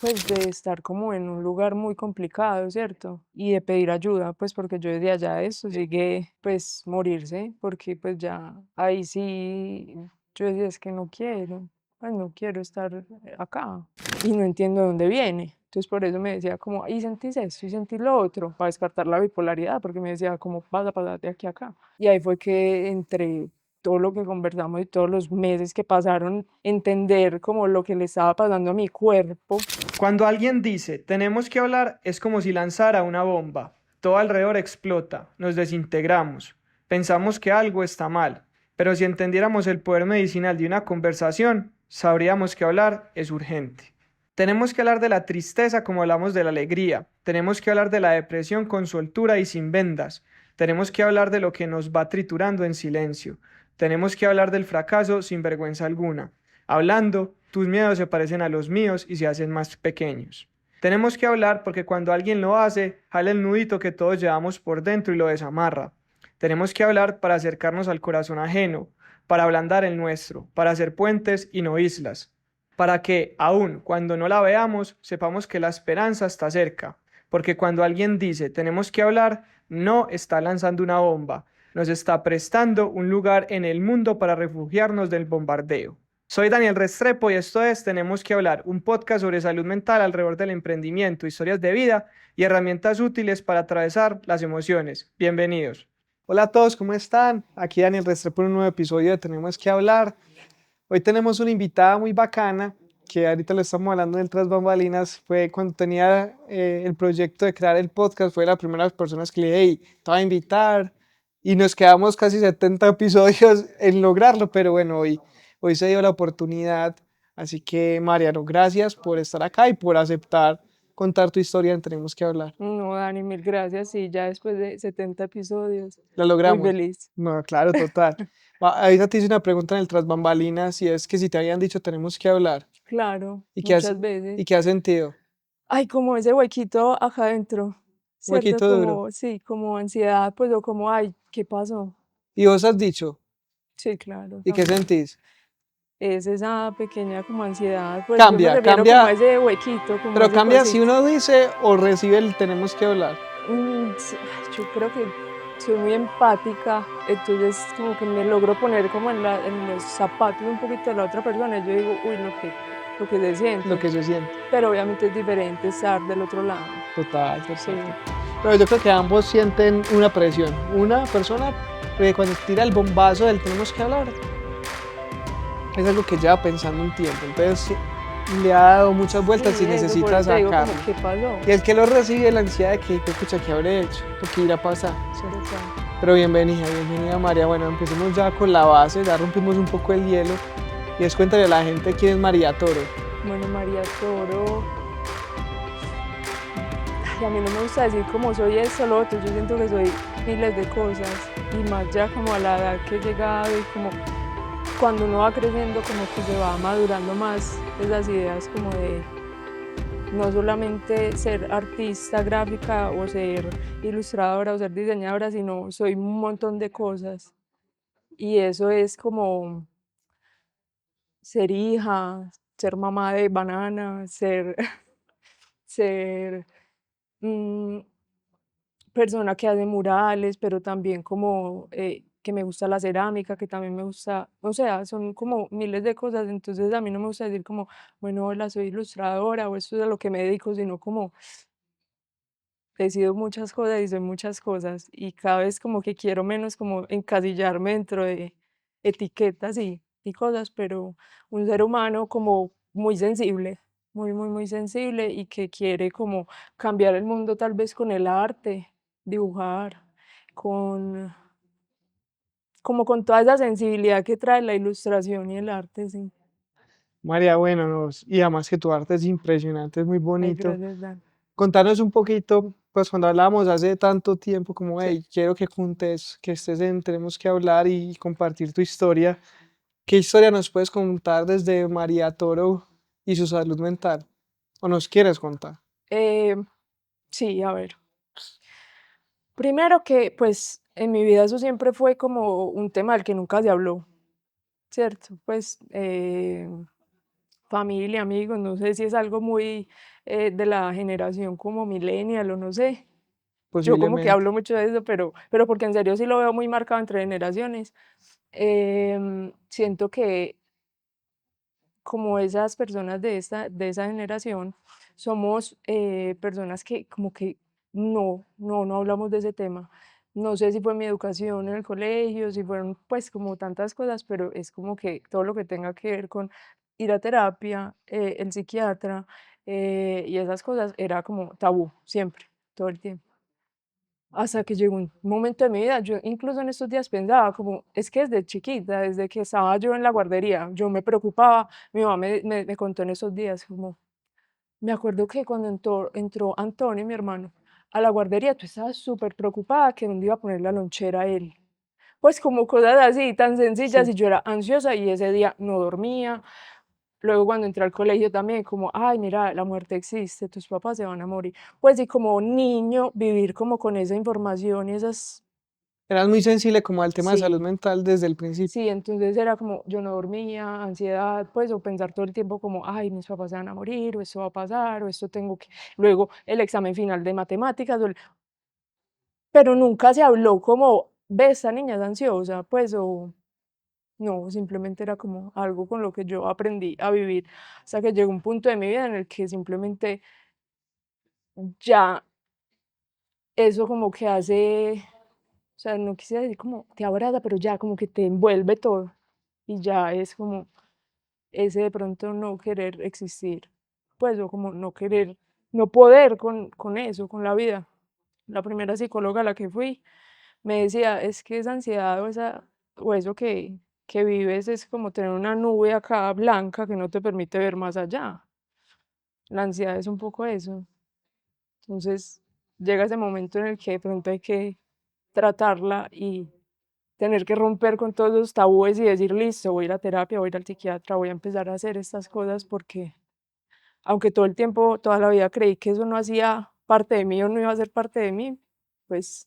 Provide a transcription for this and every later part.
pues de estar como en un lugar muy complicado, ¿cierto? Y de pedir ayuda, pues porque yo desde allá eso llegué, pues morirse, porque pues ya ahí sí, yo decía es que no quiero, pues no quiero estar acá y no entiendo de dónde viene. Entonces por eso me decía como, y sentís esto, y sentís lo otro, para descartar la bipolaridad, porque me decía, ¿cómo vas a pasar de aquí a acá? Y ahí fue que entre todo lo que conversamos y todos los meses que pasaron, entender como lo que le estaba pasando a mi cuerpo. Cuando alguien dice, tenemos que hablar, es como si lanzara una bomba. Todo alrededor explota, nos desintegramos, pensamos que algo está mal, pero si entendiéramos el poder medicinal de una conversación, sabríamos que hablar es urgente. Tenemos que hablar de la tristeza como hablamos de la alegría, tenemos que hablar de la depresión con soltura y sin vendas, tenemos que hablar de lo que nos va triturando en silencio, tenemos que hablar del fracaso sin vergüenza alguna. Hablando, tus miedos se parecen a los míos y se hacen más pequeños. Tenemos que hablar porque cuando alguien lo hace, jala el nudito que todos llevamos por dentro y lo desamarra. Tenemos que hablar para acercarnos al corazón ajeno, para ablandar el nuestro, para hacer puentes y no islas, para que, aun cuando no la veamos, sepamos que la esperanza está cerca, porque cuando alguien dice tenemos que hablar, no está lanzando una bomba, nos está prestando un lugar en el mundo para refugiarnos del bombardeo. Soy Daniel Restrepo y esto es Tenemos que hablar, un podcast sobre salud mental alrededor del emprendimiento, historias de vida y herramientas útiles para atravesar las emociones. Bienvenidos. Hola a todos, ¿cómo están? Aquí Daniel Restrepo en un nuevo episodio de Tenemos que hablar. Hoy tenemos una invitada muy bacana que ahorita lo estamos hablando en tras bambalinas. Fue cuando tenía el proyecto de crear el podcast, fue la primera personas que le dije, hey, te voy a invitar. Y nos quedamos casi 70 episodios en lograrlo, pero bueno, hoy se dio la oportunidad. Así que, Mariano, gracias por estar acá y por aceptar contar tu historia en Tenemos que hablar. No, Dani, mil gracias. Sí, ya después de 70 episodios, Lo muy logramos. feliz. No, claro, total. Ahorita te hice una pregunta en el tras bambalinas y es que si te habían dicho tenemos que hablar. Claro, ¿Y muchas y veces. qué has sentido? Ay, como ese huequito acá adentro, Un ¿cierto? huequito duro. Como, sí, como ansiedad, pues, o como, ay, ¿qué pasó? ¿Y vos has dicho? Sí, claro, ¿Y qué también. sentís? Es esa pequeña como ansiedad, pues yo me Cambia, refiero como a cambia, ese huequito, como a pero ese cambia si cosito. uno dice o recibe el tenemos que hablar. Sí, ay, yo creo que soy muy empática, entonces como que me logro poner como en los zapatos un poquito de la otra persona y yo digo, uy, lo que se Lo siente, que se siente. pero obviamente es diferente estar del otro lado. Total, Sí, total, total. Pero yo creo que ambos sienten una presión. Una persona, cuando tira el bombazo del tenemos que hablar, es algo que lleva pensando un tiempo. Entonces le ha dado muchas vueltas y sí, eso, por necesita eso te digo como, sacarlo. ¿qué pasó? Y el que lo recibe, la ansiedad de que, escucha, ¿qué habré hecho? ¿O qué irá a pasar? ¿Cierto? Total. Pero bienvenida, bienvenida María. Bueno, empecemos ya con la base, ya rompimos un poco el hielo. Y es cuéntale a la gente quién es María Toro. Bueno, María Toro, ay, a mí no me gusta decir como soy esto, lo otro, yo siento que soy miles de cosas y más ya como a la edad que he llegado y como cuando uno va creciendo como que se va madurando más esas ideas como de no solamente ser artista gráfica o ser ilustradora o ser diseñadora, sino soy un montón de cosas. Y eso es como ser hija, ser mamá de banana, ser, ser mm, persona que hace murales, pero también como que me gusta la cerámica, que también me gusta, o sea, son como miles de cosas, entonces a mí no me gusta decir como, bueno, hola, soy ilustradora o esto es a lo que me dedico, sino como he sido muchas cosas y soy muchas cosas y cada vez como que quiero menos como encasillarme dentro de etiquetas y cosas, pero un ser humano como muy sensible, muy, muy, muy sensible y que quiere como cambiar el mundo tal vez con el arte, dibujar, con, como con toda esa sensibilidad que trae la ilustración y el arte, sí. María, bueno, y además que tu arte es impresionante, es muy Ay, bonito. gracias, Dan. Contanos un poquito, pues cuando hablábamos hace tanto tiempo, como, Sí. hey, quiero que juntes, que estés en, tenemos que hablar y compartir tu historia. ¿Qué historia nos puedes contar desde María Toro y su salud mental? ¿O nos quieres contar? Eh, sí, a ver. Primero que, pues, en mi vida eso siempre fue como un tema del que nunca se habló, ¿cierto? Pues, familia, amigos, no sé si es algo muy de la generación como millennial o no sé. Yo como que posiblemente. hablo mucho de eso, pero porque en serio sí lo veo muy marcado entre generaciones. Siento que como esas personas de esa generación, somos personas que como que no hablamos de ese tema. No sé si fue mi educación en el colegio, si fueron pues como tantas cosas, pero es como que todo lo que tenga que ver con ir a terapia, el psiquiatra y esas cosas era como tabú, siempre, todo el tiempo. Hasta que llegó un momento de mi vida, yo incluso en estos días pensaba como, es que desde chiquita, desde que estaba yo en la guardería, yo me preocupaba, mi mamá me contó en esos días, como, me acuerdo que cuando entró Antonio, mi hermano, a la guardería, tú estabas súper preocupada que dónde iba a poner la lonchera a él. Pues como cosas así, tan sencillas, Sí. y yo era ansiosa y ese día no dormía. Luego cuando entré al colegio también, como, ay, mira, la muerte existe, tus papás se van a morir. Pues y como niño, vivir como con esa información y esas, Eras muy sensible como al tema de salud sí, mental desde el principio. sí, entonces era como, yo no dormía, ansiedad, pues, o pensar todo el tiempo como, ay, mis papás se van a morir, o esto va a pasar, o esto tengo que, luego el examen final de matemáticas, pero nunca se habló como, ve, esta niña es ansiosa, pues, o no, simplemente era como algo con lo que yo aprendí a vivir, hasta que llegó un punto de mi vida en el que simplemente ya eso como que hace, o sea, no quisiera decir como te abraza, pero ya como que te envuelve todo y ya es como ese de pronto no querer existir, pues o como no querer, no poder con eso, con la vida. La primera psicóloga a la que fui me decía, es que esa ansiedad o eso que vives es como tener una nube acá blanca que no te permite ver más allá. La ansiedad es un poco eso. Entonces llega ese momento en el que de pronto hay que tratarla y tener que romper con todos los tabúes y decir, listo, voy a ir a terapia, voy a ir al psiquiatra, voy a empezar a hacer estas cosas porque aunque todo el tiempo, toda la vida creí que eso no hacía parte de mí o no iba a ser parte de mí, pues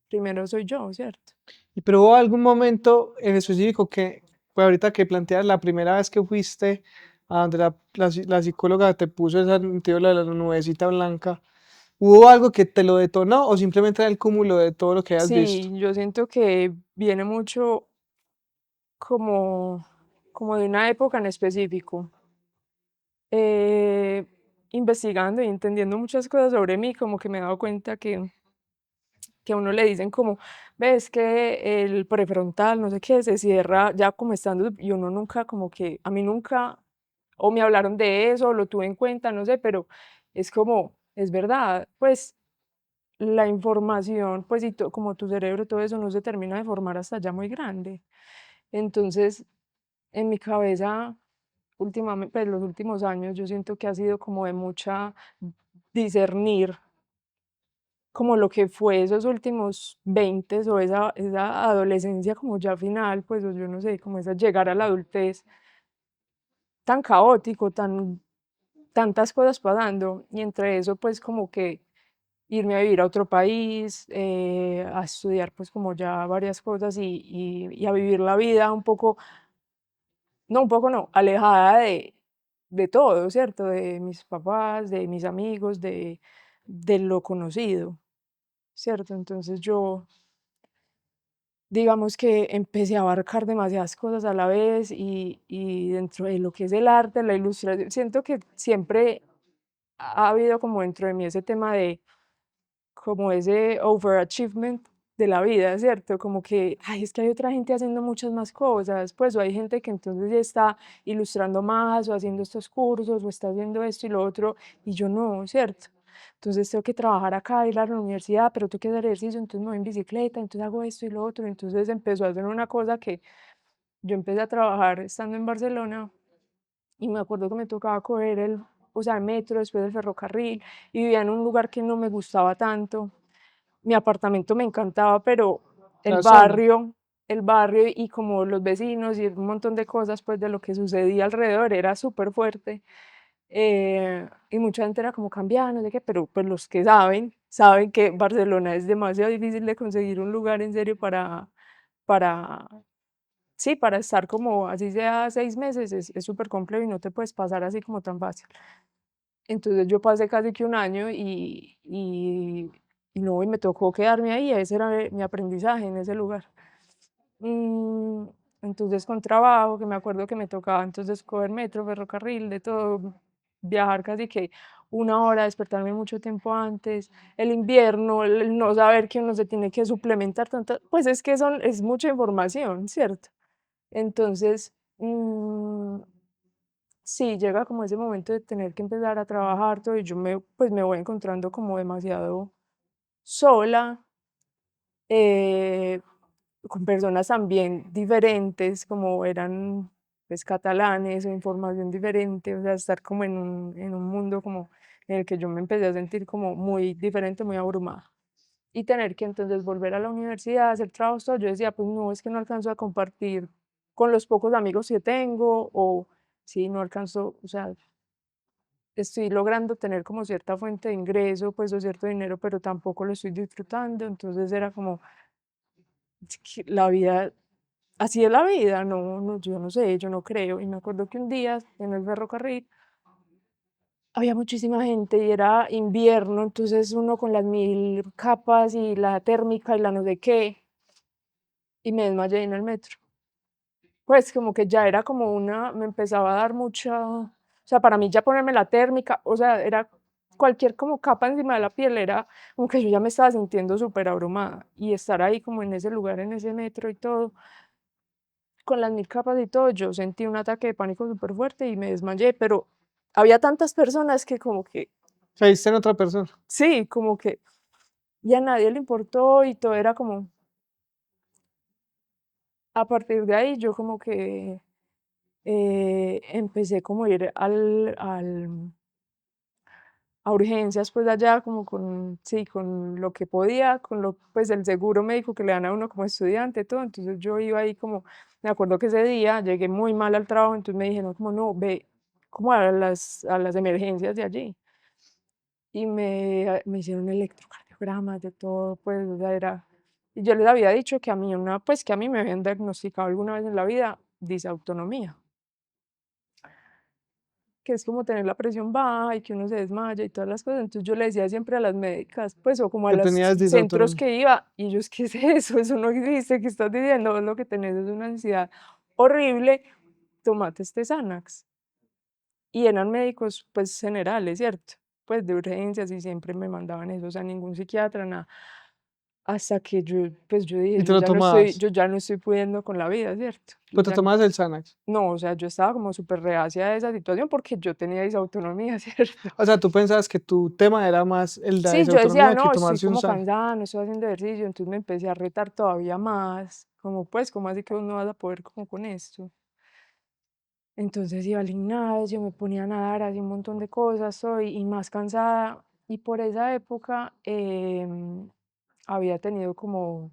primero soy yo, ¿cierto? ¿Y pero hubo algún momento en específico que, pues ahorita que planteas la primera vez que fuiste a donde la psicóloga te puso esa, te dio la nubecita blanca, ¿hubo algo que te lo detonó o simplemente era el cúmulo de todo lo que has visto? Sí, yo siento que viene mucho como, como de una época en específico. Eh, Investigando y entendiendo muchas cosas sobre mí, como que me he dado cuenta que a uno le dicen como, ves que el prefrontal, no sé qué, se cierra ya como estando, y uno nunca, como que, a mí nunca, o me hablaron de eso, o lo tuve en cuenta, no sé, pero es como, es verdad, pues la información, pues y como tu cerebro, todo eso no se termina de formar hasta ya muy grande. Entonces, en mi cabeza, últimamente, pues los últimos años, yo siento que ha sido como de mucha discernir como lo que fue esos últimos 20 o esa adolescencia como ya final, pues o yo no sé, como esa llegar a la adultez tan caótico, tantas cosas pasando, y entre eso pues como que irme a vivir a otro país, a estudiar pues como ya varias cosas y a vivir la vida un poco, no un poco no, alejada de todo, ¿cierto? De mis papás, de mis amigos, de lo conocido, ¿cierto? Entonces yo digamos que empecé a abarcar demasiadas cosas a la vez y dentro de lo que es el arte, la ilustración, siento que siempre ha habido como dentro de mí ese tema de como ese overachievement de la vida, ¿cierto? Como que, ay, es que hay otra gente haciendo muchas más cosas, pues o hay gente que entonces ya está ilustrando más o haciendo estos cursos o está haciendo esto y lo otro y yo no, ¿cierto? Entonces tengo que trabajar acá, ir a la universidad, pero tengo que hacer ejercicio, entonces me voy en bicicleta, entonces hago esto y lo otro, entonces empezó a hacer una cosa que yo empecé a trabajar estando en Barcelona y me acuerdo que me tocaba coger o sea, el metro, después el ferrocarril, y vivía en un lugar que no me gustaba tanto. Mi apartamento me encantaba, pero el La zona. barrio, el barrio y como los vecinos y un montón de cosas, pues, de lo que sucedía alrededor era súper fuerte. Y mucha gente era como cambiada, no sé qué, pero pues los que saben que Barcelona es demasiado difícil de conseguir un lugar en serio para sí, para estar como así sea 6 meses es súper complejo y no te puedes pasar así como tan fácil. Entonces yo pasé casi que un año y no, y me tocó quedarme ahí, ese era mi aprendizaje en ese lugar. Mm, entonces con trabajo, que me acuerdo que me tocaba entonces coger metro, ferrocarril, de todo, viajar casi que 1 hora, despertarme mucho tiempo antes, el invierno, el no saber que uno se tiene que suplementar tanto, pues es que es mucha información, ¿cierto? Entonces, sí, llega como ese momento de tener que empezar a trabajar todo y pues me voy encontrando como demasiado sola, eh, con personas también diferentes, como eran pues catalanes o información diferente, o sea, estar como en un mundo como en el que yo me empecé a sentir como muy diferente, muy abrumada. Y tener que entonces volver a la universidad, hacer trabajos, todo, yo decía, pues no, es que no alcanzo a compartir con los pocos amigos que tengo, o sí, no alcanzo, o sea, estoy logrando tener como cierta fuente de ingreso, pues o cierto dinero, pero tampoco lo estoy disfrutando, entonces era como, es que la vida, así es la vida, no, no, yo no sé, yo no creo. Y me acuerdo que un día en el ferrocarril había muchísima gente y era invierno, entonces uno con las 1000 capas y la térmica y la no sé qué, y me desmayé en el metro. Pues como que ya era como me empezaba a dar mucha, o sea, para mí ya ponerme la térmica, o sea, era cualquier como capa encima de la piel, era como que yo ya me estaba sintiendo súper abrumada y estar ahí como en ese lugar, en ese metro y todo, con las 1000 capas y todo, yo sentí un ataque de pánico súper fuerte y me desmayé, pero había tantas personas que como que, Caíste en otra persona. sí, como que, y a nadie le importó y todo era como, a partir de ahí yo como que empecé como a ir a urgencias, pues allá como con, sí, con lo que podía, con pues el seguro médico que le dan a uno como estudiante, todo. Entonces yo iba ahí como, me acuerdo que ese día llegué muy mal al trabajo, entonces me dijeron como no, ve como a las emergencias de allí. Y me hicieron electrocardiogramas de todo, pues, o sea, y yo les había dicho que a mí pues que a mí me habían diagnosticado alguna vez en la vida disautonomía, que es como tener la presión baja y que uno se desmaya y todas las cosas. Entonces yo le decía siempre a las médicas, pues, o como a Que los tenías centros disautonomía. que iba, y ellos, ¿qué es eso? Eso no existe, ¿qué estás diciendo? Vos lo que tenés es una ansiedad horrible, tomate este Xanax. Y eran médicos, pues, generales, ¿cierto? Pues, de urgencias y siempre me mandaban eso, o sea, ningún psiquiatra, nada. Hasta que yo, pues, yo dije, Y te lo tomabas. yo ya no estoy pudiendo con la vida, ¿cierto? Yo Pues te ya tomabas el Xanax. no, o sea, yo estaba como súper reacia a esa situación porque yo tenía disautonomía, ¿cierto? O sea, tú pensabas que tu tema era más el de Sí, esa yo decía: autonomía que "No, estoy tomarse un como Xanax. cansada, no estoy haciendo ejercicio", entonces me empecé a retar todavía más, como, pues, ¿cómo así que vos no vas a poder como con esto? Entonces iba al gimnasio, me ponía a nadar, hacía un montón de cosas, y más cansada. Y por esa época, había tenido como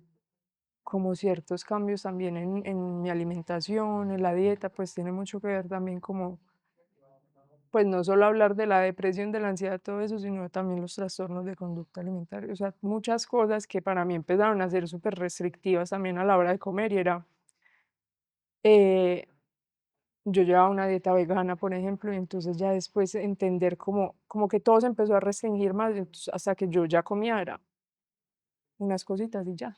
ciertos cambios también en mi alimentación, en la dieta, pues tiene mucho que ver también como pues no solo hablar de la depresión, de la ansiedad, todo eso, sino también los trastornos de conducta alimentaria, o sea, muchas cosas que para mí empezaron a ser súper restrictivas también a la hora de comer y era, eh, yo llevaba una dieta vegana, por ejemplo, y entonces ya después entender como que todo se empezó a restringir más, entonces, hasta que yo ya comía era unas cositas y ya.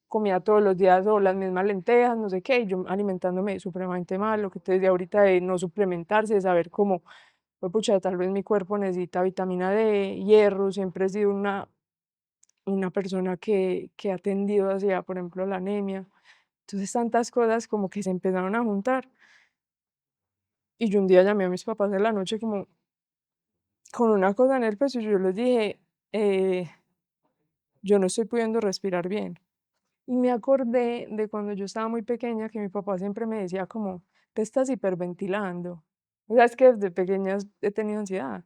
Comía todos los días o las mismas lentejas, no sé qué, y yo alimentándome supremamente mal, lo que te decía ahorita de no suplementarse, de saber cómo, pues pucha, tal vez mi cuerpo necesita vitamina D, hierro, siempre he sido una persona que ha tendido hacia, por ejemplo, la anemia. Entonces tantas cosas como que se empezaron a juntar. Y yo un día llamé a mis papás en la noche como con una cosa en el pecho y yo les dije, eh, yo no estoy pudiendo respirar bien. Y me acordé de cuando yo estaba muy pequeña que mi papá siempre me decía como, te estás hiperventilando. O sea, es que desde pequeña he tenido ansiedad.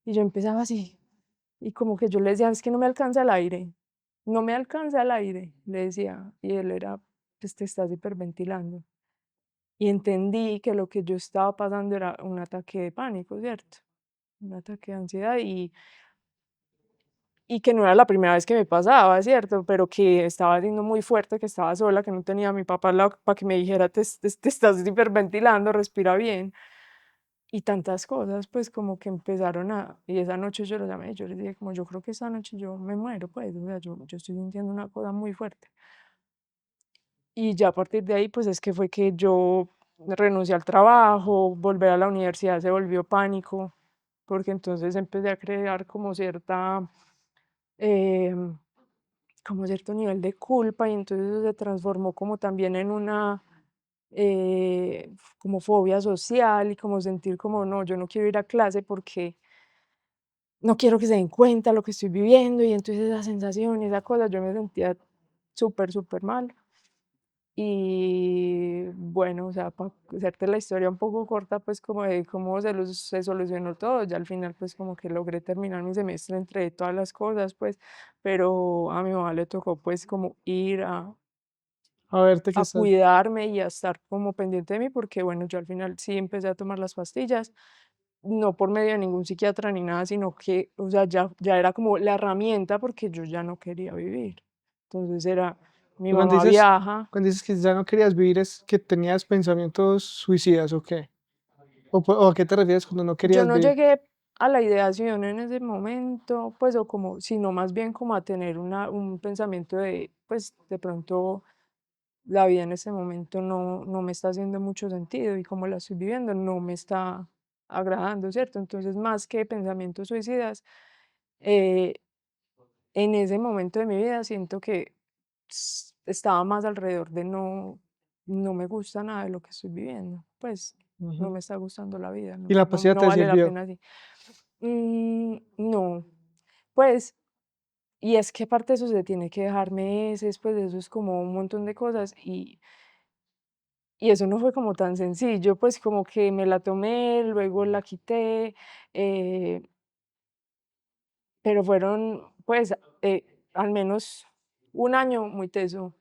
Y yo empezaba así. Y como que yo le decía, es que no me alcanza el aire. No me alcanza el aire, le decía. Y él era, pues te estás hiperventilando. Y entendí que lo que yo estaba pasando era un ataque de pánico, ¿cierto? Un ataque de ansiedad. y que no era la primera vez que me pasaba, ¿cierto? Pero que estaba siendo muy fuerte, que estaba sola, que no tenía a mi papá al lado para que me dijera: te estás hiperventilando, respira bien". Y tantas cosas, pues, como que empezaron a y esa noche yo lo llamé, yo le dije como: "Yo creo que esta noche yo me muero, pues, o sea, yo estoy sintiendo una cosa muy fuerte". Y ya a partir de ahí, pues, es que fue que yo renuncié al trabajo, volver a la universidad se volvió pánico, porque entonces empecé a crear em, como cierto nivel de culpa, y entonces eso se transformó como también en una, como fobia social, y como sentir como: "No, yo no quiero ir a clase porque no quiero que se den cuenta lo que estoy viviendo", y entonces esa sensación y esa cosa, yo me sentía súper, súper mal. Y bueno, o sea, para hacerte la historia un poco corta, pues como de cómo se solucionó todo, ya al final pues como que logré terminar mi semestre entre todas las cosas, pues, pero a mi mamá le tocó pues como ir A verte que a estás. cuidarme y a estar como pendiente de mí, porque bueno, yo al final sí empecé a tomar las pastillas, no por medio de ningún psiquiatra ni nada, sino que, o sea, ya era como la herramienta porque yo ya no quería vivir. Entonces era, mi Y mamá viaja. cuando dices que ya no querías vivir, ¿es que tenías pensamientos suicidas o qué? ¿O a qué te refieres cuando no Yo querías no vivir? llegué a la ideación en ese momento, pues, o como, sino más bien como a tener un pensamiento de, pues, de pronto la vida en ese momento no me está haciendo mucho sentido y como la estoy viviendo no me está agradando, ¿cierto? Entonces, más que pensamientos suicidas, eh, en ese momento de mi vida siento que estaba más alrededor de no me gusta nada de lo que estoy viviendo, pues no Ujú. me está gustando la vida, ¿Y la pastilla no te vale la sirvió? pena así. No, pues, y es que aparte de eso se tiene que dejar meses, pues eso es como un montón de cosas y eso no fue como tan sencillo, pues como que me la tomé, luego la quité, eh, pero fueron pues al menos un año muy teso,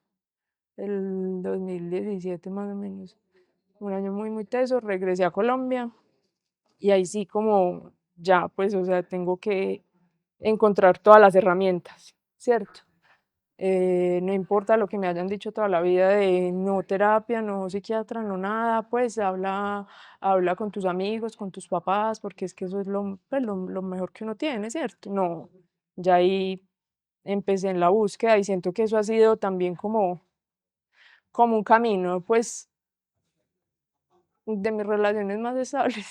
el 2017 más o menos, un año muy, muy teso, regresé a Colombia y ahí sí como ya, pues, o sea, tengo que encontrar todas las herramientas, ¿cierto? No importa lo que me hayan dicho toda la vida de no terapia, no psiquiatra, no nada, pues habla con tus amigos, con tus papás, porque es que eso es pues, lo mejor que uno tiene, ¿cierto? No, ya ahí empecé en la búsqueda y siento que eso ha sido también como un camino, pues, de mis relaciones más estables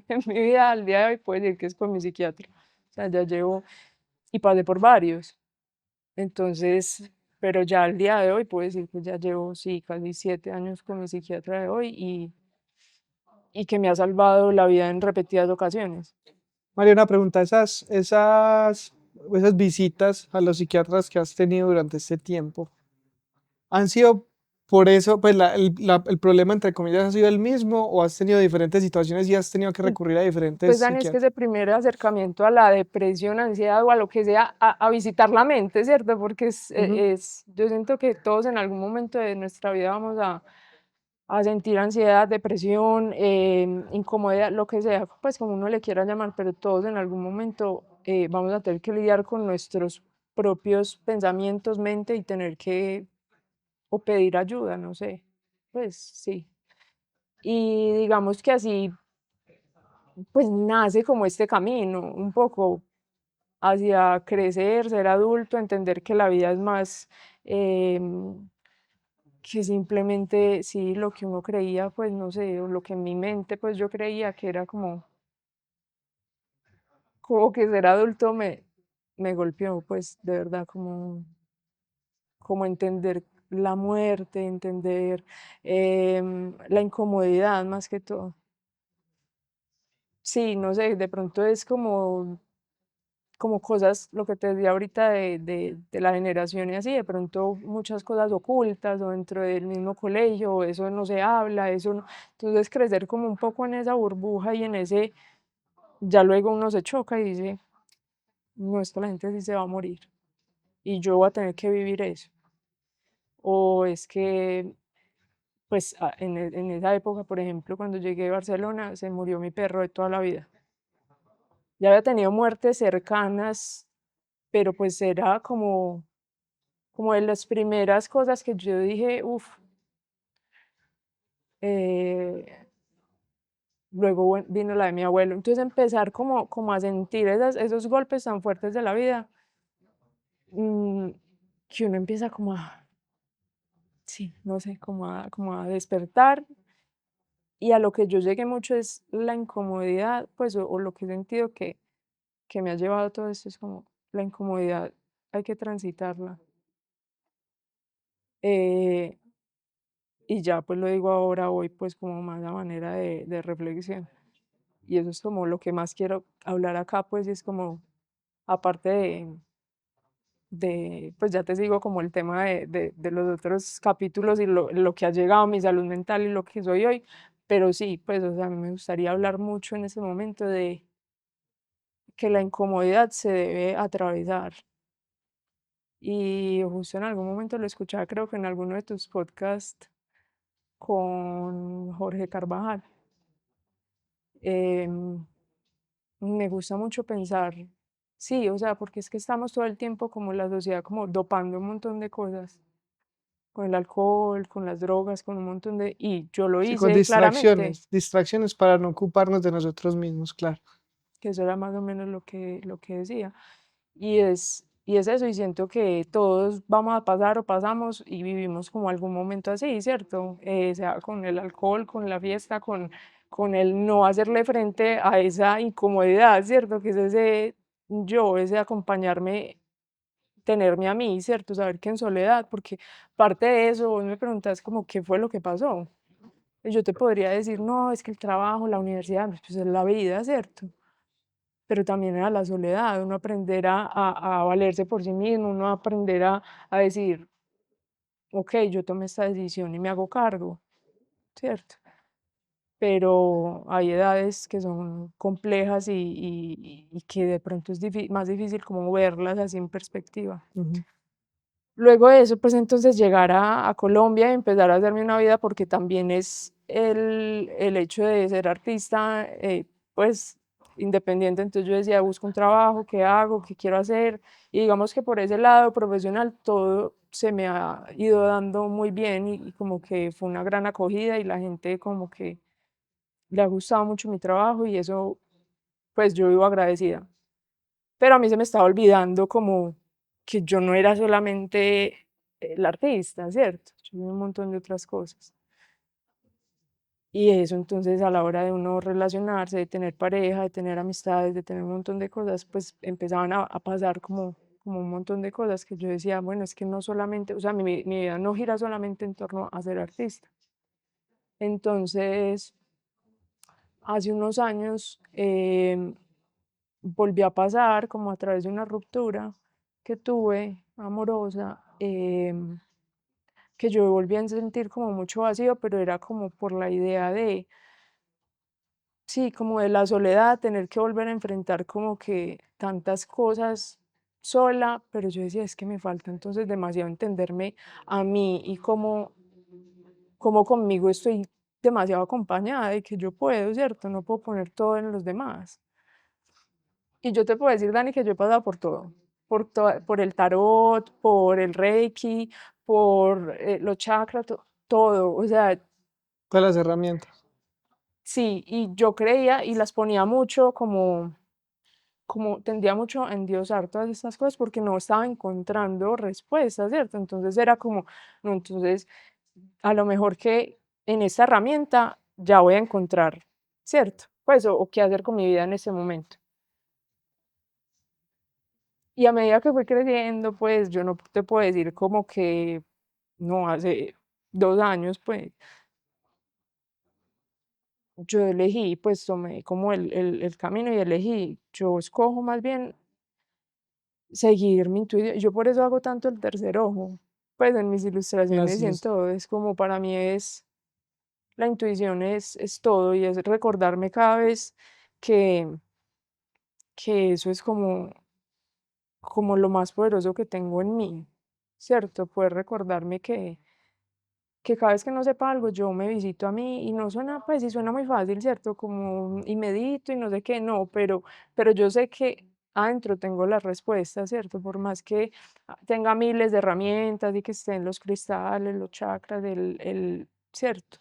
en mi vida al día de hoy, puedo decir que es con mi psiquiatra. O sea, ya llevo, y pasé por varios. Entonces, pero ya al día de hoy puedo decir que ya llevo, sí, casi 7 años con mi psiquiatra de hoy y que me ha salvado la vida en repetidas ocasiones. María, una pregunta, esas visitas a los psiquiatras que has tenido durante este tiempo, ¿han sido por eso, pues el problema entre comillas ha sido el mismo o has tenido diferentes situaciones y has tenido que Mm, recurrir a diferentes Pues Dani, es que psiquiatras? ese primer acercamiento a la depresión, ansiedad o a lo que sea, a visitar la mente, ¿cierto? Porque Ujú. yo siento que todos en algún momento de nuestra vida vamos a sentir ansiedad, depresión, incomodidad, lo que sea, pues como uno le quiera llamar, pero todos en algún momento vamos a tener que lidiar con nuestros propios pensamientos, mente y tener que o pedir ayuda, no sé, pues sí. Y digamos que así, pues nace como este camino, un poco hacia crecer, ser adulto, entender que la vida es más que simplemente, sí, lo que uno creía, pues no sé, o lo que en mi mente, pues yo creía que era como que ser adulto me golpeó, pues de verdad, como entender la muerte, entender la incomodidad más que todo. Sí, no sé, de pronto es como cosas, lo que te decía ahorita de la generación y así, de pronto muchas cosas ocultas o dentro del mismo colegio, o eso no se habla, eso no. Entonces crecer como un poco en esa burbuja y en ese, ya luego uno se choca y dice, no, esto la gente sí se va a morir y yo voy a tener que vivir eso. O es que, pues en esa época, por ejemplo, cuando llegué a Barcelona, se murió mi perro de toda la vida. Ya había tenido muertes cercanas, pero pues era como de las primeras cosas que yo dije: "Uf". eh, Luego vino la de mi abuelo. Entonces empezar como a sentir esos golpes tan fuertes de la vida, mm, que uno empieza como a, sí, no sé, como a despertar. Y a lo que yo llegué mucho es la incomodidad, pues, o lo que he sentido que me ha llevado a todo esto, es como la incomodidad, hay que transitarla. Eh, y ya, pues lo digo ahora, hoy, pues como más a manera de reflexión. Y eso es como lo que más quiero hablar acá, pues, y es como, aparte pues ya te sigo como el tema de los otros capítulos y lo que ha llegado a mi salud mental y lo que soy hoy, pero sí, pues, o sea, a mí me gustaría hablar mucho en ese momento de que la incomodidad se debe atravesar. Y justo en algún momento lo escuchaba, creo que en alguno de tus podcasts con Jorge Carvajal. em, Me gusta mucho pensar, sí, o sea, porque es que estamos todo el tiempo como la sociedad, como dopando un montón de cosas, con el alcohol, con las drogas, con un montón y yo lo Sí, con hice claramente, distracciones para no ocuparnos de nosotros mismos, claro. que eso era más o menos lo que decía. Y es eso, y siento que todos vamos a pasar o pasamos y vivimos como algún momento así, ¿cierto? Sea con el alcohol, con la fiesta, con el no hacerle frente a esa incomodidad, ¿cierto? Que es ese yo, ese acompañarme, tenerme a mí, ¿cierto? Saber que en soledad, porque parte de eso, vos me preguntás como qué fue lo que pasó. Y yo te podría decir, no, es que el trabajo, la universidad, pues es la vida, ¿cierto? Pero también era la soledad, uno aprender a valerse por sí mismo, uno aprender a decir, ok, yo tomé esta decisión y me hago cargo, ¿cierto? Pero hay edades que son complejas y que de pronto es más difícil como verlas así en perspectiva. Ujú. Luego de eso, pues entonces llegar a Colombia y empezar a hacerme una vida, porque también es el hecho de ser artista, pues independiente. Entonces yo decía, busco un trabajo, ¿qué hago? ¿Qué quiero hacer? Y digamos que por ese lado profesional todo se me ha ido dando muy bien y como que fue una gran acogida y la gente como que le ha gustado mucho mi trabajo y eso, pues yo vivo agradecida. Pero a mí se me estaba olvidando como que yo no era solamente el artista, ¿cierto? Yo vi un montón de otras cosas. Y eso entonces a la hora de uno relacionarse, de tener pareja, de tener amistades, de tener un montón de cosas, pues empezaban a pasar como un montón de cosas que yo decía, bueno, es que no solamente, o sea, mi vida no gira solamente en torno a ser artista. Entonces, hace unos años volvió a pasar como a través de una ruptura que tuve amorosa, que yo volví a sentir como mucho vacío, pero era como por la idea de, sí, como de la soledad, tener que volver a enfrentar como que tantas cosas sola, pero yo decía, es que me falta entonces demasiado entenderme a mí y como conmigo estoy demasiado acompañada y que yo puedo, ¿cierto? No puedo poner todo en los demás. Y yo te puedo decir, Dani, que yo he pasado por todo, por el tarot, por el reiki, por los chakras, todo. O sea, Todas las herramientas. sí, y yo creía y las ponía mucho como tendía mucho a endiosar todas estas cosas porque no estaba encontrando respuestas, ¿cierto? Entonces era como, no, entonces a lo mejor que en esta herramienta ya voy a encontrar, ¿cierto? Pues, o qué hacer con mi vida en ese momento. Y a medida que fui creciendo, pues, yo no te puedo decir como que, no, hace 2 años, pues, yo elegí, pues, tomé como el camino y elegí, yo escojo más bien seguir mi intuición. Yo por eso hago tanto el tercer ojo, pues, en mis ilustraciones y Así en es. todo, es como para mí es la intuición es todo, y es recordarme cada vez que eso es como lo más poderoso que tengo en mí, ¿cierto? Poder recordarme que cada vez que no sepa algo, yo me visito a mí y no suena, pues sí suena muy fácil, ¿cierto? Como y medito y no sé qué, no, pero yo sé que adentro tengo las respuestas, ¿cierto? Por más que tenga miles de herramientas y que estén los cristales, los chakras, ¿cierto?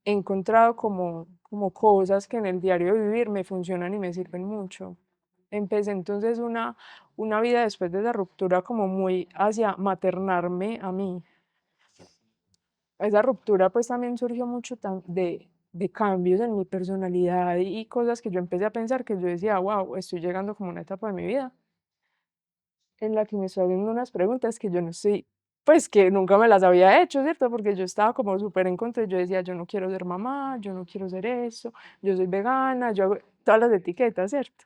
He encontrado como cosas que en el diario vivir me funcionan y me sirven mucho. Empecé entonces una vida después de esa ruptura como muy hacia maternarme a mí. Esa ruptura pues también surgió mucho de cambios en mi personalidad y cosas que yo empecé a pensar que yo decía, wow, estoy llegando como a una etapa de mi vida en la que me estoy haciendo unas preguntas que yo no sé, pues que nunca me las había hecho, ¿cierto? Porque yo estaba como súper en contra, y yo decía, yo no quiero ser mamá, yo no quiero ser eso, yo soy vegana, yo hago todas las etiquetas, ¿cierto?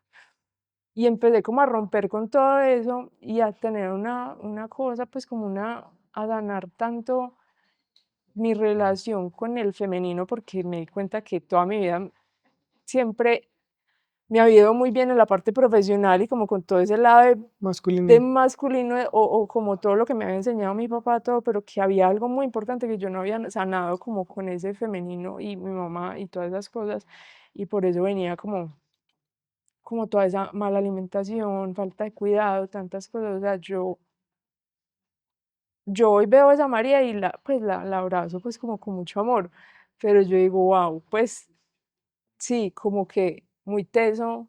Y empecé como a romper con todo eso y a tener una cosa, pues como a ganar tanto mi relación con el femenino, porque me di cuenta que toda mi vida siempre me ha ido muy bien en la parte profesional y como con todo ese lado de Masculino. masculino o como todo lo que me había enseñado mi papá, todo, pero que había algo muy importante que yo no había sanado como con ese femenino y mi mamá y todas esas cosas. Y por eso venía como toda esa mala alimentación, falta de cuidado, tantas cosas. O sea, yo hoy veo a esa María y pues la abrazo pues como con mucho amor, pero yo digo, wow, pues sí, como que muy teso,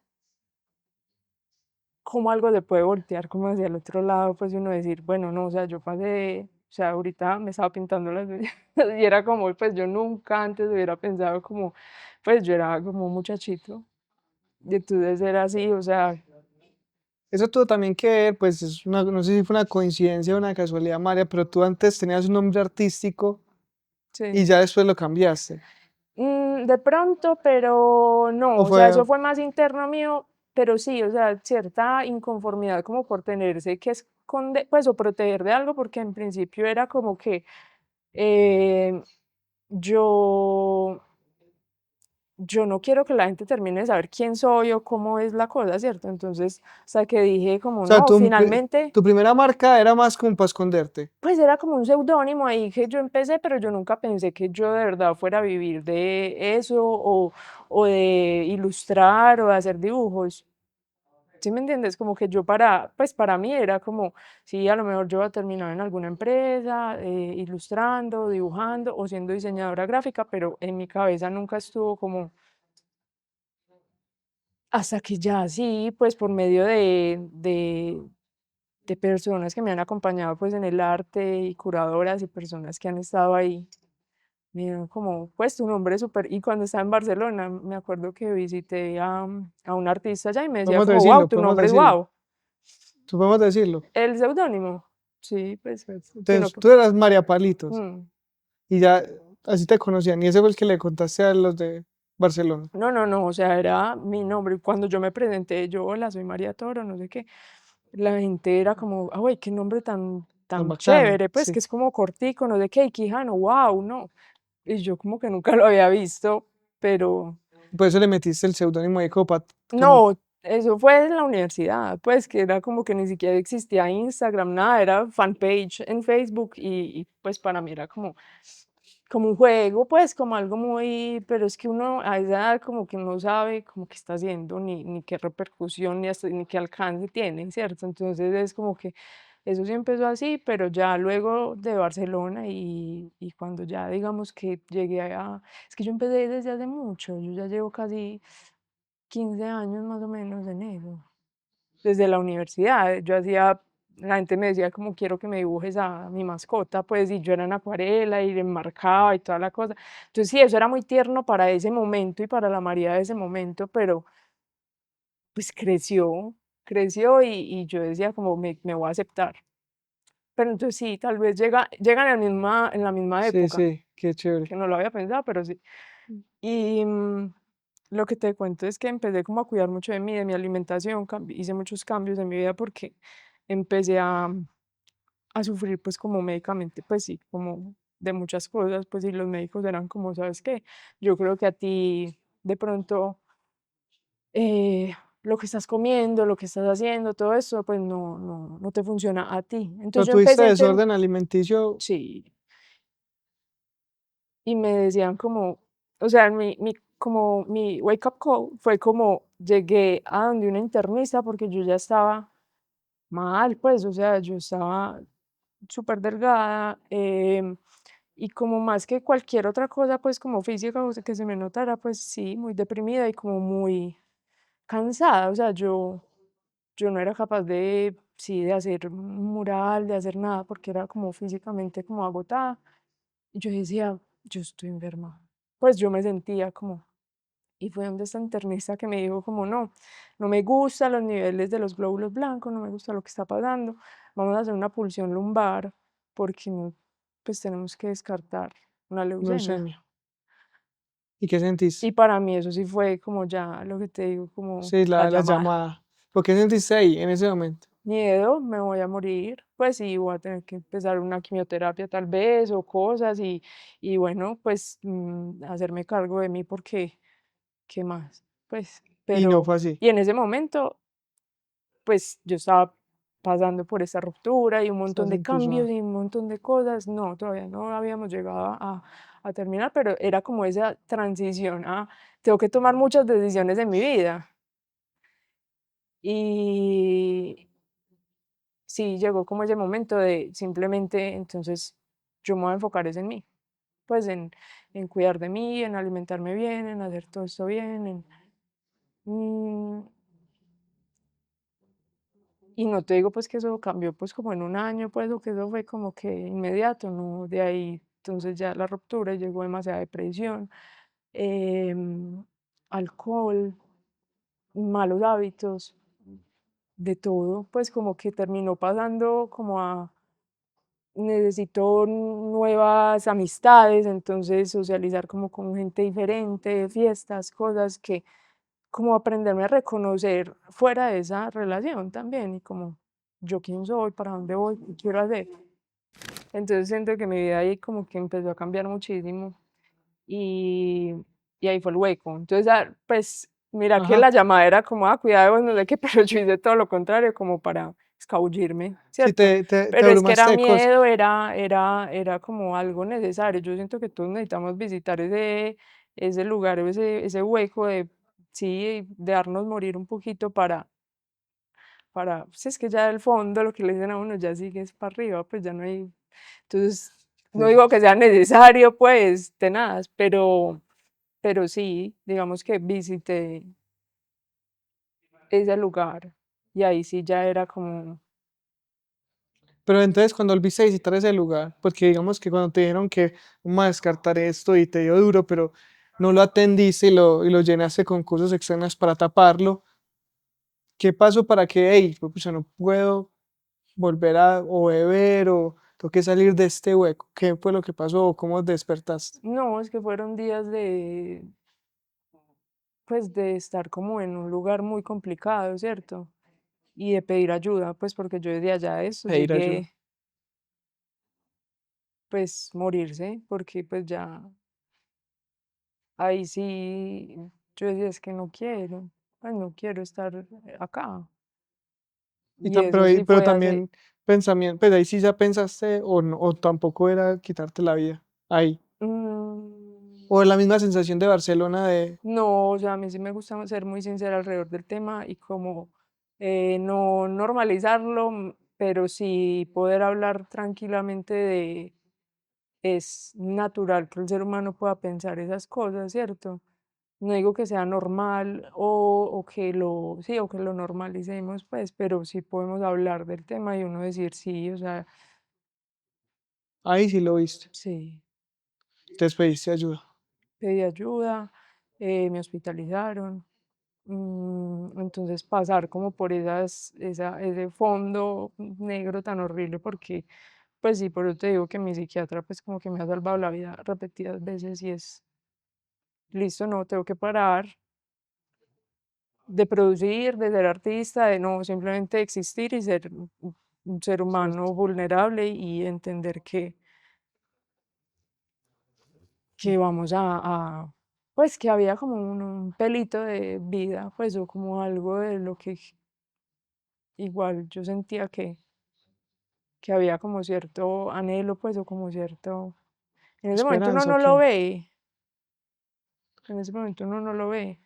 como algo se puede voltear como hacia el otro lado, pues y uno decir, bueno, no, o sea, yo pasé, o sea, ahorita me estaba pintando las uñas y era como, pues yo nunca antes hubiera pensado como, pues yo era como un muchachito, y entonces era así, o sea, Eso tuvo también que ver, pues no sé si fue una coincidencia o una casualidad, María, pero tú antes tenías un nombre artístico y sí. ya después lo cambiaste. De pronto, pero no, ¿O o sea, fue, eso fue más interno mío, pero sí, o sea, cierta inconformidad como por tenerse que esconder, pues, o proteger de algo, porque en principio era como que eh, yo, yo no quiero que la gente termine de saber quién soy o cómo es la cosa, ¿cierto? Entonces, hasta que dije o como, sea, no, finalmente, tu primera marca era más como para esconderte? pues era como un seudónimo ahí que yo empecé, pero yo nunca pensé que yo de verdad fuera a vivir de eso o de ilustrar o de hacer dibujos. ¿Sí me entiendes? Como que yo pues para mí era como, sí, a lo mejor yo voy a terminar en alguna empresa, ilustrando, dibujando o siendo diseñadora gráfica, pero en mi cabeza nunca estuvo como, hasta que ya sí, pues por medio de personas que me han acompañado pues en el arte y curadoras y personas que han estado ahí. Me dieron como, pues tu nombre es súper, y cuando estaba en Barcelona, me acuerdo que visité a un artista allá y me decía Podemos como, wow, decirlo, tu podemos nombre es decirlo. wow. Tú podemos decirlo. El seudónimo, sí, pues, sino Entonces, que, tú eras María Palitos mm, y ya así te conocían. Y ese fue el que le contaste a los de Barcelona. no, no, no, o sea, era mi nombre. Cuando yo me presenté, yo, hola, soy María Toro, no sé qué, la gente era como, ah, güey, qué nombre Tan tan bacano, chévere, pues que sí. es como cortico, no sé qué, y Quijano, wow, no. Y yo como que nunca lo había visto, pero Por eso le metiste el seudónimo de Copa. Como, no, eso fue en la universidad, pues que era como que ni siquiera existía Instagram, nada, era fanpage en Facebook pues para mí era como un juego, pues como algo muy, pero es que uno a esa edad como que no sabe como qué está haciendo, ni qué repercusión, ni qué alcance tiene, ¿cierto? Entonces es como que eso sí empezó así, pero ya luego de Barcelona y cuando ya digamos que llegué es que yo empecé desde hace mucho, yo ya llevo casi 15 años más o menos en eso. Desde la universidad, la gente me decía como quiero que me dibujes a mi mascota, pues, y yo era en acuarela y le enmarcaba y toda la cosa. Entonces sí, eso era muy tierno para ese momento y para la María de ese momento, pero pues creció y yo decía como me voy a aceptar. Pero entonces sí, tal vez llegan en la misma sí, época, sí, qué chévere. que no lo había pensado, pero sí. Y lo que te cuento es que empecé como a cuidar mucho de mí, de mi alimentación, hice muchos cambios en mi vida porque empecé a sufrir pues como médicamente, pues sí, como de muchas cosas, pues y los médicos eran como, ¿sabes qué? Yo creo que a ti de pronto lo que estás comiendo, lo que estás haciendo, todo eso, pues no te funciona a ti. Pero Entonces yo tuviste empecé a entender, desorden alimenticio. sí, y me decían como, o sea, mi como mi wake up call fue como llegué a donde una internista porque yo ya estaba mal, pues, o sea, yo estaba súper delgada, y como más que cualquier otra cosa, pues, como física, o sea, que se me notara, pues sí, muy deprimida y como muy cansada, o sea, yo no era capaz de, sí, de hacer un mural, de hacer nada, porque era como físicamente como agotada. Y yo decía: "Yo estoy enferma". Pues yo me sentía como y fue donde esta internista que me dijo como: "No, no me gustan los niveles de los glóbulos blancos, no me gusta lo que está pasando, vamos a hacer una punción lumbar porque no, pues tenemos que descartar una leucemia". Leucemia. ¿Y qué sentiste? Y para mí eso sí fue como ya lo que te digo, como Sí, la la llamada. llamada. ¿Por qué sentiste ahí, en ese momento? Miedo, me voy a morir, pues sí, voy a tener que empezar una quimioterapia tal vez o cosas y bueno, pues hacerme cargo de mí porque, ¿qué más? Pues, Y no pero, fue así. y en ese momento, pues yo estaba pasando por esa ruptura y un montón Estás de en tu cambios zona. y un montón de cosas. No, todavía no habíamos llegado a terminar, pero era como esa transición a, tengo que tomar muchas decisiones en mi vida. Y, sí, llegó como ese momento de simplemente, entonces yo me voy a enfocar es en mí, pues en cuidar de mí, en alimentarme bien, en hacer todo esto bien, mm, y no te digo pues que eso cambió pues como en un año, pues o que eso fue como que inmediato, no, de ahí entonces ya la ruptura llegó demasiada depresión, em, alcohol, malos hábitos, de todo, pues como que terminó pasando como a necesito nuevas amistades, entonces socializar como con gente diferente, fiestas, cosas que como aprenderme a reconocer fuera de esa relación también y como yo quién soy, para dónde voy, qué quiero hacer. Entonces siento que mi vida ahí como que empezó a cambiar muchísimo y, y ahí fue el hueco. Entonces, pues mira que Ajá. la llamada era como, cuidado, no sé qué, pero yo hice todo lo contrario como para escabullirme, Sí, ¿cierto? te Pero es que era abrumaste de cosas. miedo, era como algo necesario. Yo siento que todos necesitamos visitar ese lugar, ese hueco de, sí, de darnos morir un poquito pues es que ya del fondo lo que le dicen a uno ya sigue es para arriba, pues ya no hay, entonces, no Sí. digo que sea necesario, pues, tenaz, pero sí, digamos que visité ese lugar y ahí sí ya era como, Pero entonces cuando volviste a visitar ese lugar, porque digamos que cuando te dijeron que vamos a descartar esto y te dio duro, pero no lo atendiste y lo llenaste con cosas externas para taparlo, ¿qué pasó para que, hey, pucha, no puedo volver a o beber o tengo que salir de este hueco? ¿Qué fue lo que pasó o cómo despertaste? no, es que fueron días de, pues, de estar como en un lugar muy complicado, ¿cierto? Y de pedir ayuda, pues, porque yo desde allá de eso Pedir ayuda. llegué, pues, morirse, porque pues ya, ahí sí, yo decía, es que no quiero, pues no quiero estar acá. Y Y eso sí pero fue hace, también pensamiento, pues ahí sí ya pensaste o, o tampoco era quitarte la vida ahí. O la mm, misma sensación de Barcelona de no, o sea, a mí sí me gusta ser muy sincera alrededor del tema y como no normalizarlo, pero sí poder hablar tranquilamente de, es natural que el ser humano pueda pensar esas cosas, ¿cierto? No digo que sea normal o que lo, sí, o que lo normalicemos, pues, pero sí podemos hablar del tema y uno decir sí, o sea, ahí sí lo viste, sí, te pediste ayuda. pedí ayuda, me hospitalizaron. Entonces pasar como por ese fondo negro tan horrible porque, pues sí, por eso te digo que mi psiquiatra pues como que me ha salvado la vida repetidas veces y es, listo, no, tengo que parar de producir, de ser artista, de no simplemente existir y ser un ser humano Cierto. vulnerable y entender que vamos pues que había como un pelito de vida, pues o como algo de lo que igual yo sentía que había como cierto anhelo, pues, o como cierto en ese momento uno Esperanza, no ok. lo ve, En ese momento uno no lo ve,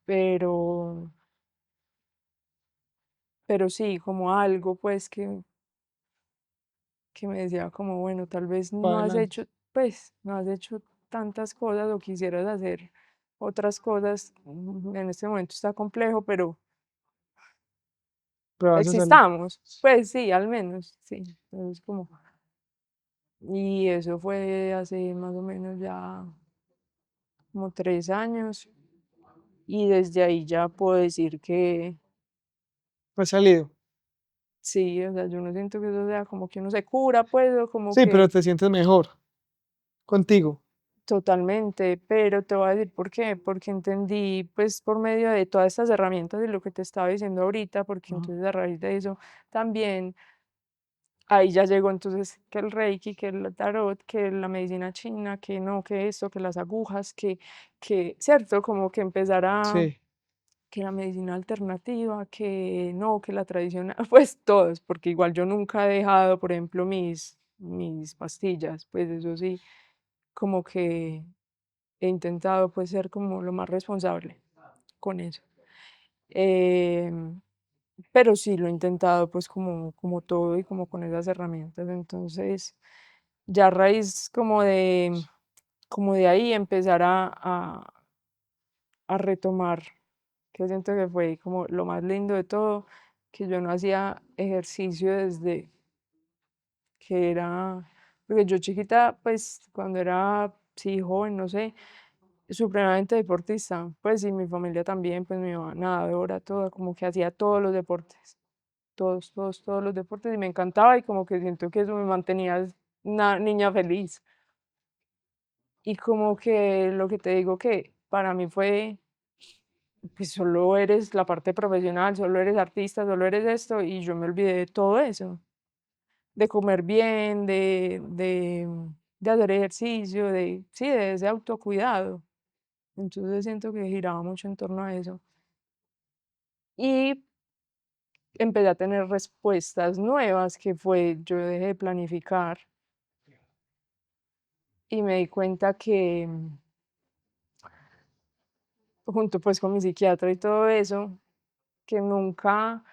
pero, pero sí, como algo pues que me decía como, bueno, tal vez para no has adelante. hecho, pues, no has hecho tantas cosas o quisieras hacer otras cosas. En este momento está complejo, pero Pero vas a salir. existamos. Pues sí, al menos, sí. Entonces como, y eso fue hace más o menos ya como 3 años. Y desde ahí ya puedo decir que Has salido. sí, o sea, yo no siento que eso sea como que uno se cura, pues, o como Sí, pero que te sientes mejor contigo. totalmente, pero te voy a decir por qué, porque entendí, pues, por medio de todas estas herramientas de lo que te estaba diciendo ahorita, porque Ajá. entonces a raíz de eso también, ahí ya llegó entonces que el Reiki, que el tarot, que la medicina china, que no, que esto, que las agujas, cierto, como que empezar a, Sí, que la medicina alternativa, que no, que la tradicional, pues todos, porque igual yo nunca he dejado, por ejemplo, mis pastillas, pues eso sí, como que he intentado pues ser como lo más responsable con eso. Em, pero sí lo he intentado pues como todo y como con esas herramientas. Entonces, ya a raíz como de ahí empezar a retomar, que siento que fue como lo más lindo de todo, que yo no hacía ejercicio desde que era, porque yo chiquita, pues cuando era, sí, joven, no sé, supremamente deportista, pues y mi familia también, pues mi mamá nadadora, toda, como que hacía todos los deportes, todos, todos, todos los deportes y me encantaba y como que siento que eso me mantenía una niña feliz. Y como que lo que te digo que para mí fue, pues solo eres la parte profesional, solo eres artista, solo eres esto y yo me olvidé de todo eso. De comer bien, de hacer ejercicio, sí, de ese autocuidado. Entonces siento que giraba mucho en torno a eso. Y empecé a tener respuestas nuevas, que fue, yo dejé de planificar y me di cuenta que, junto pues con mi psiquiatra y todo eso, que nunca,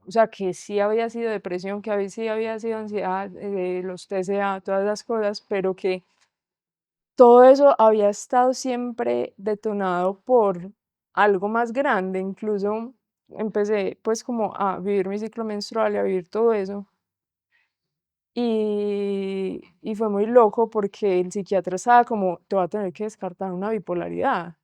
o sea, que sí había sido depresión, sí había sido ansiedad, los TCA, todas las cosas, pero que todo eso había estado siempre detonado por algo más grande, incluso empecé pues como a vivir mi ciclo menstrual y a vivir todo eso. Y fue muy loco porque el psiquiatra estaba como, te va a tener que descartar una bipolaridad.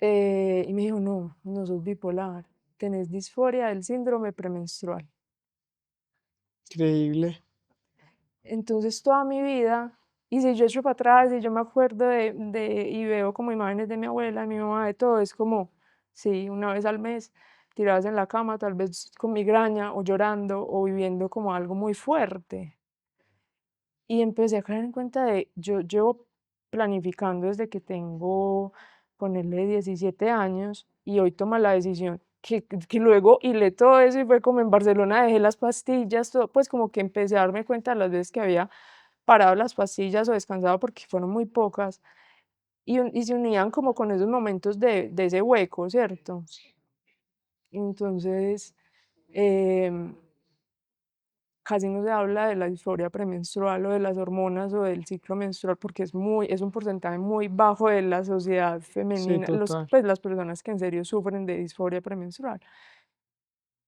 Y me dijo, no, no sos bipolar, tenés disforia del síndrome premenstrual. increíble. Entonces toda mi vida, y si yo echo para atrás y yo me acuerdo y veo como imágenes de mi abuela, de mi mamá, de todo, es como, sí, una vez al mes, tiradas en la cama, tal vez con migraña o llorando o viviendo como algo muy fuerte. Y empecé a caer en cuenta de, yo llevo planificando desde que tengo, ponerle 17 años, y hoy toma la decisión que luego hilé todo eso y fue como en Barcelona dejé las pastillas, todo, pues como que empecé a darme cuenta de las veces que había parado las pastillas o descansado porque fueron muy pocas y se unían como con esos momentos de ese hueco, ¿cierto? Entonces, em, casi no se habla de la disforia premenstrual o de las hormonas o del ciclo menstrual porque es un porcentaje muy bajo de la sociedad Sí, femenina, total. pues las personas que en serio sufren de disforia premenstrual.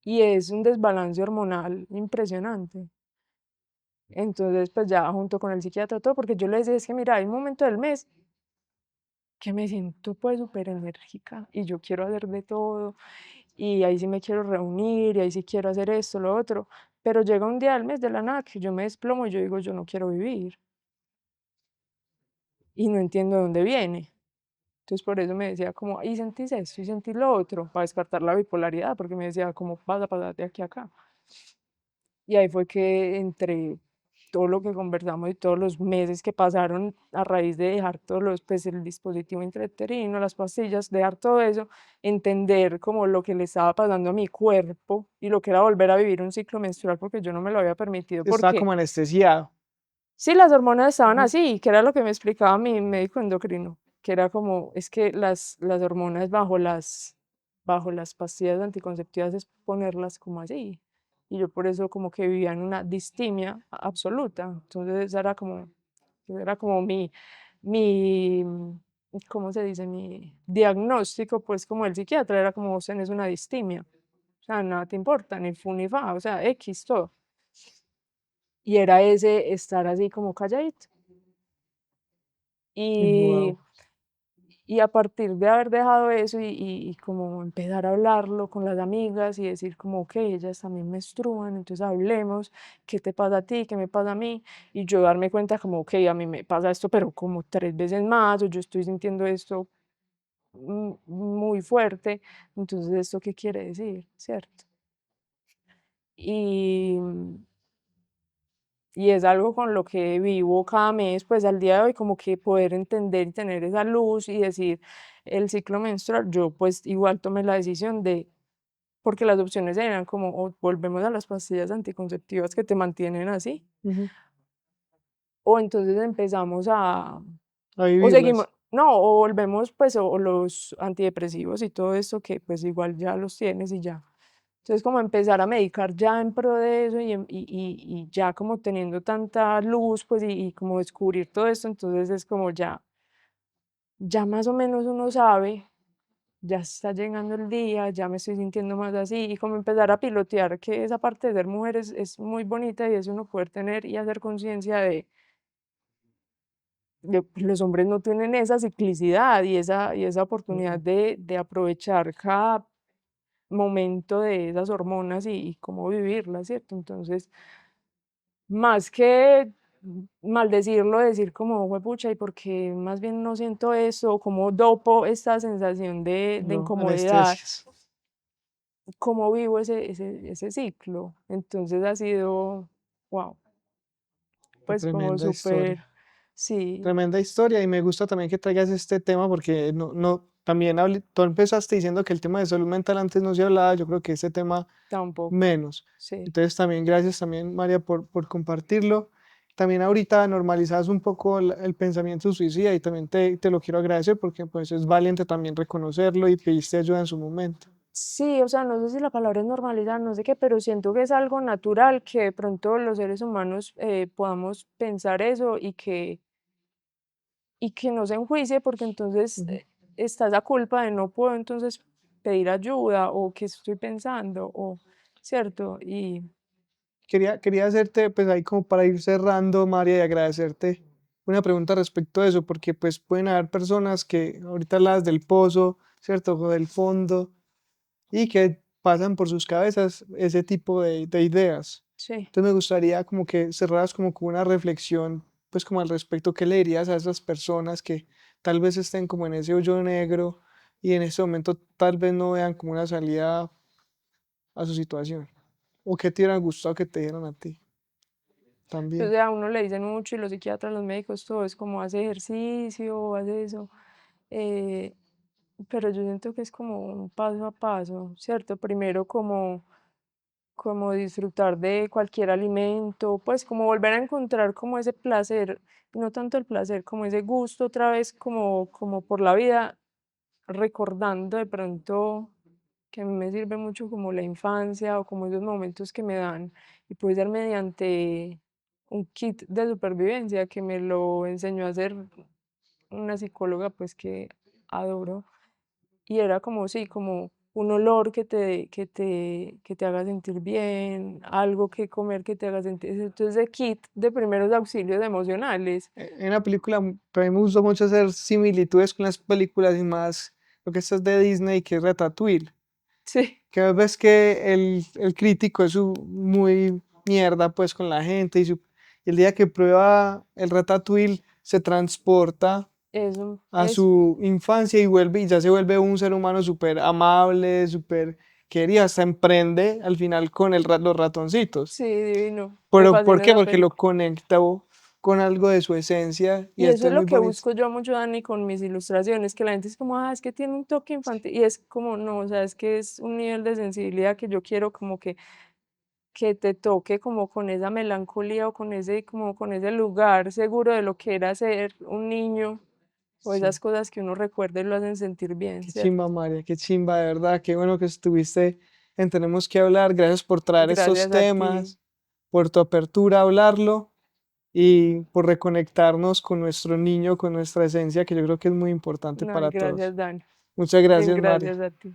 Y es un desbalance hormonal impresionante. Entonces, pues ya junto con el psiquiatra, todo, porque yo le decía, es que mira, hay un momento del mes que me siento pues súper enérgica y yo quiero hacer de todo y ahí sí me quiero reunir y ahí sí quiero hacer esto, lo otro, pero llega un día del mes de la nada que yo me desplomo y yo digo, yo no quiero vivir y no entiendo de dónde viene. Entonces por eso me decía como, y sentís esto y sentís lo otro, para descartar la bipolaridad, porque me decía, ¿cómo vas a pasar de aquí a acá? Y ahí fue que entre todo lo que conversamos y todos los meses que pasaron a raíz de dejar todos los, pues el dispositivo intrauterino, las pastillas, dejar todo eso, entender como lo que le estaba pasando a mi cuerpo y lo que era volver a vivir un ciclo menstrual porque yo no me lo había permitido, Estaba porque como anestesiado. Sí, las hormonas estaban Ujú. así, que era lo que me explicaba mi médico endocrino, que era como, es que las hormonas bajo las pastillas anticonceptivas es ponerlas como así. Y yo por eso como que vivía en una distimia absoluta. Entonces era como mi, ¿cómo se dice? Mi diagnóstico, pues como el psiquiatra, era como vos tenés una distimia. O sea, nada te importa, ni fu ni fa, o sea, X todo. Y era ese estar así como calladito. Y, Wow. y a partir de haber dejado eso y como empezar a hablarlo con las amigas y decir como, ok, ellas también menstruan, entonces hablemos, ¿qué te pasa a ti? ¿Qué me pasa a mí? Y yo darme cuenta como, ok, a mí me pasa esto, pero como 3 veces más, o yo estoy sintiendo esto muy fuerte, entonces ¿esto qué quiere decir? ¿Cierto? Y, y es algo con lo que vivo cada mes, pues al día de hoy, como que poder entender y tener esa luz y decir el ciclo menstrual, yo pues igual tomé la decisión de, porque las opciones eran como o volvemos a las pastillas anticonceptivas que te mantienen así, Ujú. o entonces empezamos A o seguimos, vivirlas. no, o volvemos pues o los antidepresivos y todo esto que pues igual ya los tienes y ya. Entonces, como empezar a medicar ya en pro de eso y ya como teniendo tanta luz, pues, y como descubrir todo esto, entonces es como ya más o menos uno sabe, ya está llegando el día, ya me estoy sintiendo más así, y como empezar a pilotear que esa parte de ser mujer es muy bonita y es uno poder tener y hacer conciencia de pues, los hombres no tienen esa ciclicidad y esa oportunidad Ujú. de aprovechar cada momento de esas hormonas y cómo vivirlas, ¿cierto? Entonces, más que maldecirlo, decir como, juepucha, ¿y por qué más bien no siento eso? ¿Cómo dopo esta sensación de No, incomodidad? anestesias. ¿Cómo vivo ese ciclo? Entonces ha sido, wow, Qué pues como tremenda súper, historia. sí, Tremenda historia y me gusta también que traigas este tema porque también tú empezaste diciendo que el tema de salud mental antes no se hablaba, yo creo que este tema tampoco, menos. sí. Entonces también gracias también María por compartirlo. También ahorita normalizas un poco el pensamiento suicida y también te lo quiero agradecer porque pues es valiente también reconocerlo y pediste ayuda en su momento. Sí, o sea, no sé si la palabra es normalizar, no sé qué, pero siento que es algo natural que de pronto los seres humanos podamos pensar eso y que no se enjuicie, porque entonces Ujú. está esa culpa de no puedo entonces pedir ayuda o qué estoy pensando, o cierto, y Quería hacerte, pues ahí como para ir cerrando, María, y agradecerte una pregunta respecto a eso, porque pues pueden haber personas que ahorita las del pozo, ¿cierto? O del fondo, y que pasan por sus cabezas ese tipo de ideas. sí, Entonces me gustaría como que cerraras como con una reflexión, pues como al respecto, ¿qué le dirías a esas personas que tal vez estén como en ese hoyo negro y en ese momento tal vez no vean como una salida a su situación? ¿O qué te hubiera gustado que te dieran a ti también? entonces a uno le dicen mucho y los psiquiatras, los médicos, todo es como hace ejercicio, hace eso, eh, pero yo siento que es como un paso a paso, ¿cierto? Primero como disfrutar de cualquier alimento, pues como volver a encontrar como ese placer, no tanto el placer, como ese gusto otra vez como por la vida, recordando de pronto que a mí me sirve mucho como la infancia o como esos momentos que me dan y puede ser mediante un kit de supervivencia que me lo enseñó a hacer una psicóloga pues que adoro y era como, sí, como un olor que te haga sentir bien, algo que comer que te haga sentir. Entonces, de kit de primeros auxilios emocionales. En la película, para mí me gustó mucho hacer similitudes con las películas y más lo que esto es de Disney, que es Ratatouille. Sí, Que ves que el crítico es muy mierda pues con la gente y el día que prueba el Ratatouille se transporta eso, a eso, su infancia y vuelve y ya se vuelve un ser humano súper amable, súper querido, hasta emprende al final con los ratoncitos. sí, divino. Me ¿Pero por fascina qué? esa Porque lo película. conectó con algo de su esencia y Y eso esto es es lo muy que bonito. busco yo mucho, Dani, con mis ilustraciones, que la gente es como, es que tiene un toque infantil. Y es como, no, o sea, es que es un nivel de sensibilidad que yo quiero como que que te toque como con esa melancolía o con ese, como con ese lugar seguro de lo que era ser un niño o esas Sí. cosas que uno recuerda y lo hacen sentir bien, Qué ¿cierto? chimba, María, qué chimba, de verdad. Qué bueno que estuviste en Tenemos que hablar. Gracias por traer estos Gracias a ti. temas, por tu apertura a hablarlo y por reconectarnos con nuestro niño, con nuestra esencia, que yo creo que es muy importante No, y para todos. gracias, Dani. Muchas Y gracias, María. gracias a ti.